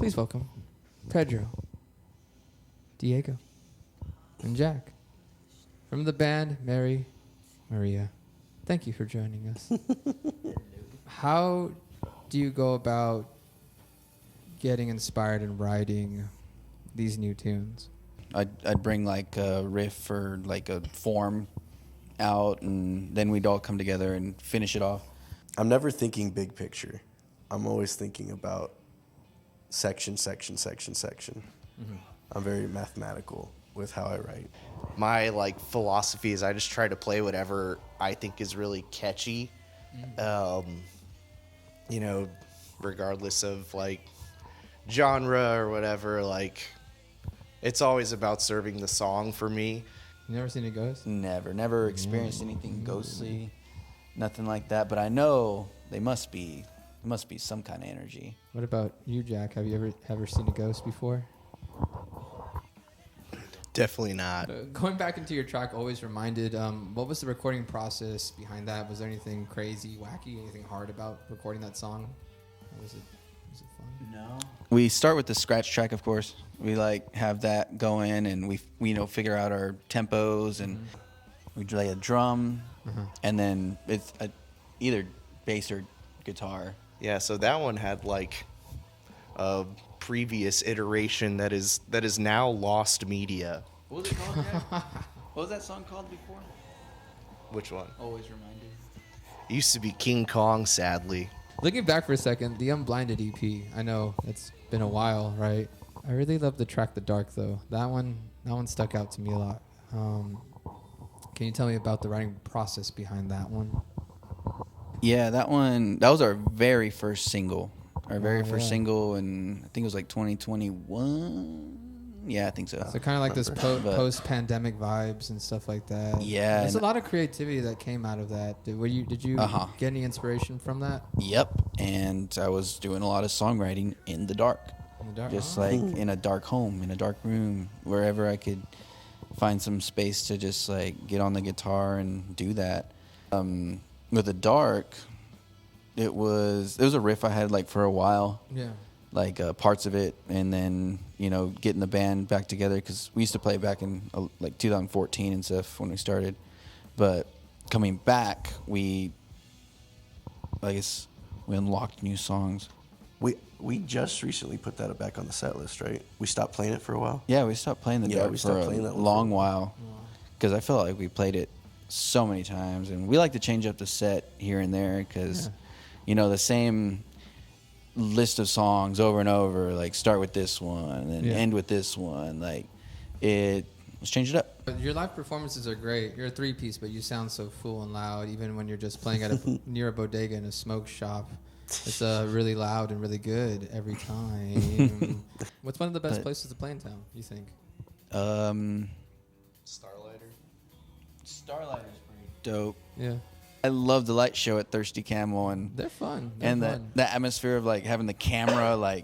Please welcome Pedro, Diego, and Jack from the band Mary Maria. Thank you for joining us. How do you go about getting inspired and writing these new tunes? I'd bring like a riff or like a form out, and then we'd all come together and finish it off. I'm never thinking big picture. I'm always thinking about section. Mm-hmm. I'm very mathematical with how I write. My philosophy is I just try to play whatever I think is really catchy, regardless of genre or whatever. It's always about serving the song for me. You never seen a ghost? Never experienced anything ghostly, nothing like that. But I know they must be some kind of energy. What about you, Jack? Have you ever seen a ghost before? Definitely not. Going back into your track, always reminded. What was the recording process behind that? Was there anything crazy, wacky, anything hard about recording that song? Or was it fun? No. We start with the scratch track, of course. We have that going, and we figure out our tempos, and we play a drum, and then it's either bass or guitar. Yeah, so that one had a previous iteration that is now lost media. What was it called, Jack? What was that song called before? Which one? Always Reminded. It used to be King Kong, sadly. Looking back for a second, the Unblinded EP. I know it's been a while, right? I really love the track "The Dark," though. That one stuck out to me a lot. Can you tell me about the writing process behind that one? Yeah, that was our very first single. Our very first single, and I think it was 2021. Yeah, I think so. So kind of like this post-pandemic vibes and stuff like that. Yeah. There's a lot of creativity that came out of that. Did you get any inspiration from that? Yep. And I was doing a lot of songwriting in the dark. Just in a dark home, in a dark room, wherever I could find some space to just get on the guitar and do that. With the dark, it was a riff I had for a while. Yeah. Parts of it, and then getting the band back together, because we used to play back in 2014 and stuff when we started. But coming back, we unlocked new songs. We just recently put that back on the set list, right? We stopped playing it for a while. Yeah, we stopped playing the dark for a long while, because I felt like we played it so many times, and we like to change up the set here and there, because the same list of songs over and over, start with this one and end with this one. Let's change it up. But your live performances are great. You're a three-piece, but you sound so full and loud, even when you're just playing at near a bodega in a smoke shop. It's really loud and really good every time. What's one of the best places to play in town, you think? Starlighter's pretty dope. Yeah. I love the light show at Thirsty Camel, and they're fun. The atmosphere of having the camera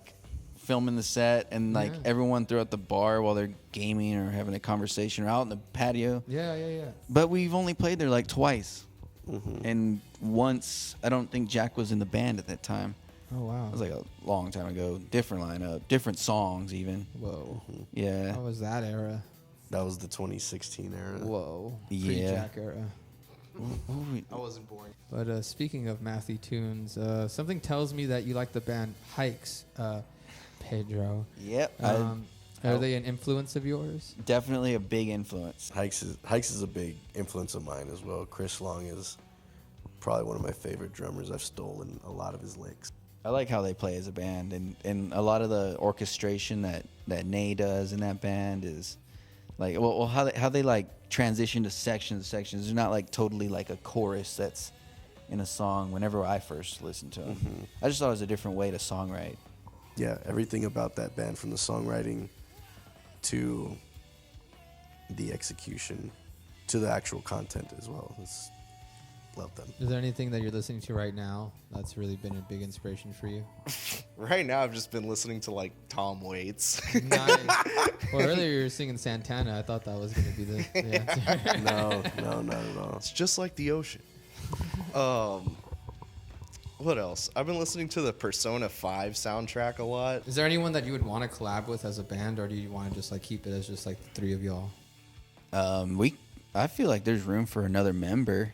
filming the set, and everyone throughout the bar while they're gaming or having a conversation or out in the patio. Yeah. But we've only played there twice. Mm-hmm. And once, I don't think Jack was in the band at that time. Oh, wow. It was a long time ago. Different lineup, different songs even. Whoa. Mm-hmm. Yeah. How was that era? That was the 2016 era. Whoa. Yeah. Pre-Jack era. I wasn't born. But speaking of mathy tunes, something tells me that you like the band Hikes, Pedro. Yep. Are they an influence of yours? Definitely a big influence. Hikes is a big influence of mine as well. Chris Long is probably one of my favorite drummers. I've stolen a lot of his licks. I like how they play as a band, and a lot of the orchestration that Nay does in that band is how they transition to sections. They're not totally a chorus that's in a song. Whenever I first listened to them, I just thought it was a different way to songwrite. Yeah, everything about that band, from the songwriting to the execution to the actual content as well. Love them. Is there anything that you're listening to right now that's really been a big inspiration for you? Right now, I've just been listening to Tom Waits. Nice. Well, earlier you were singing Santana. I thought that was going to be the answer. No, not at all. It's just like the ocean. What else? I've been listening to the Persona 5 soundtrack a lot. Is there anyone that you would want to collab with as a band, or do you want to just like keep it as just like the three of y'all? I feel like there's room for another member.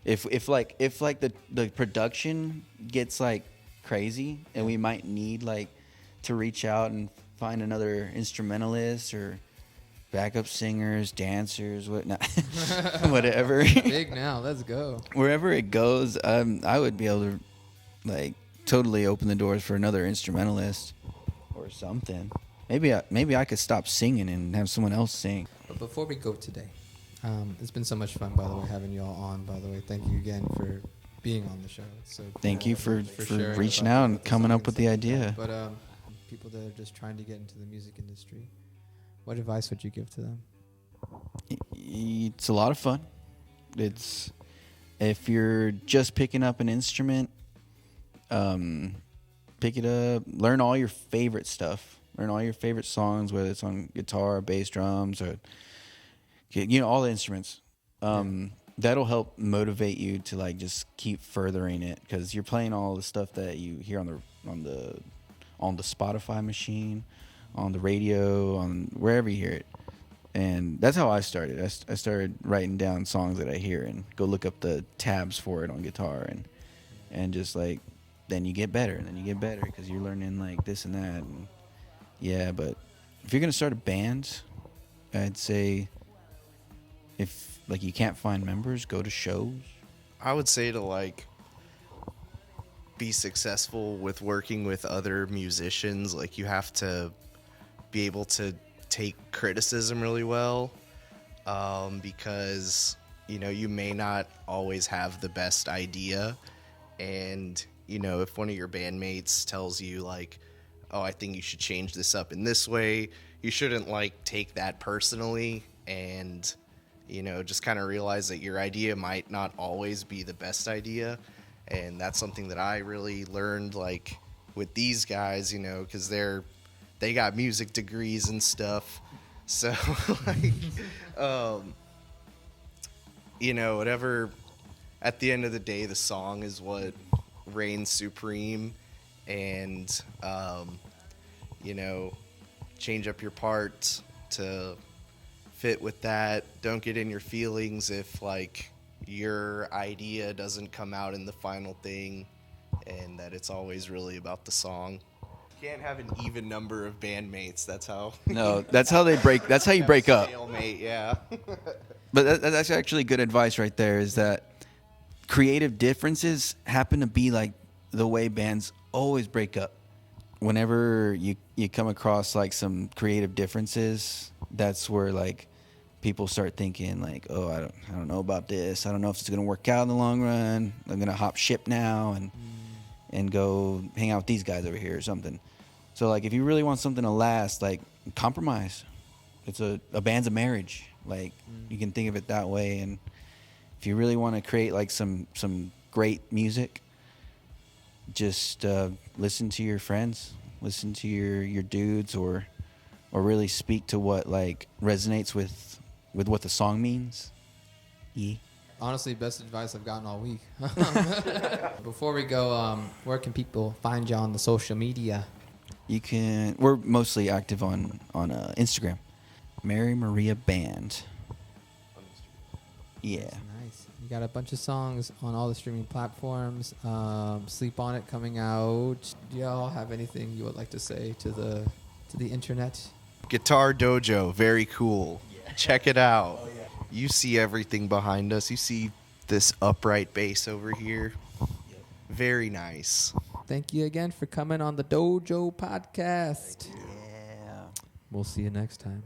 If the production gets like crazy, and we might need like to reach out and find another instrumentalist or backup singers, dancers, whatnot, whatever. Big now, let's go. Wherever it goes, I would be able to like totally open the doors for another instrumentalist or something. Maybe I could stop singing and have someone else sing. But before we go today, it's been so much fun, by the way, having you all on. By the way, thank you again for being on the show. It's so Thank you for sharing reaching about out and coming up with the idea. But people that are just trying to get into the music industry, what advice would you give to them? It's a lot of fun. It's if you're just picking up an instrument, pick it up, learn all your favorite stuff, learn all your favorite songs, whether it's on guitar, bass, drums, or all the instruments. That'll help motivate you to like just keep furthering it, because you're playing all the stuff that you hear on the Spotify machine, on the radio, on wherever you hear it. And that's how I started. I started writing down songs that I hear and go look up the tabs for it on guitar, and just like, then you get better, and then you get better because you're learning like this and that. And yeah, but if you're going to start a band, I'd say if like you can't find members, go to shows. I would say to like be successful with working with other musicians, like you have to be able to take criticism really well, because you may not always have the best idea, and if one of your bandmates tells you like, oh, I think you should change this up in this way, you shouldn't like take that personally, and just kind of realize that your idea might not always be the best idea. And that's something that I really learned like with these guys, because they got music degrees and stuff. So like, whatever, at the end of the day, the song is what reigns supreme. And, change up your parts to fit with that. Don't get in your feelings if like your idea doesn't come out in the final thing, and that it's always really about the song. You can't have an even number of bandmates. That's how. No, that's how they break. That's how you break up. Stalemate, yeah. But that's actually good advice right there. Is that creative differences happen to be like the way bands always break up. Whenever you come across like some creative differences, that's where like people start thinking like, oh, I don't know about this. I don't know if it's going to work out in the long run. I'm going to hop ship now and go hang out with these guys over here or something. So like if you really want something to last, like compromise. It's a band's a marriage. Like you can think of it that way. And if you really want to create like some great music, just listen to your friends, listen to your dudes, or really speak to what like resonates with what the song means. Yeah. Honestly, best advice I've gotten all week. Before we go, where can people find you on the social media? We're mostly active on Instagram. Mary Maria Band. Yeah. That's nice. You got a bunch of songs on all the streaming platforms. Sleep on It coming out. Do y'all have anything you would like to say to the internet? Guitar Dojo, very cool. Yeah. Check it out. Oh, yeah. You see everything behind us. You see this upright bass over here. Yep. Very nice. Thank you again for coming on the Dojo Podcast. Yeah. We'll see you next time.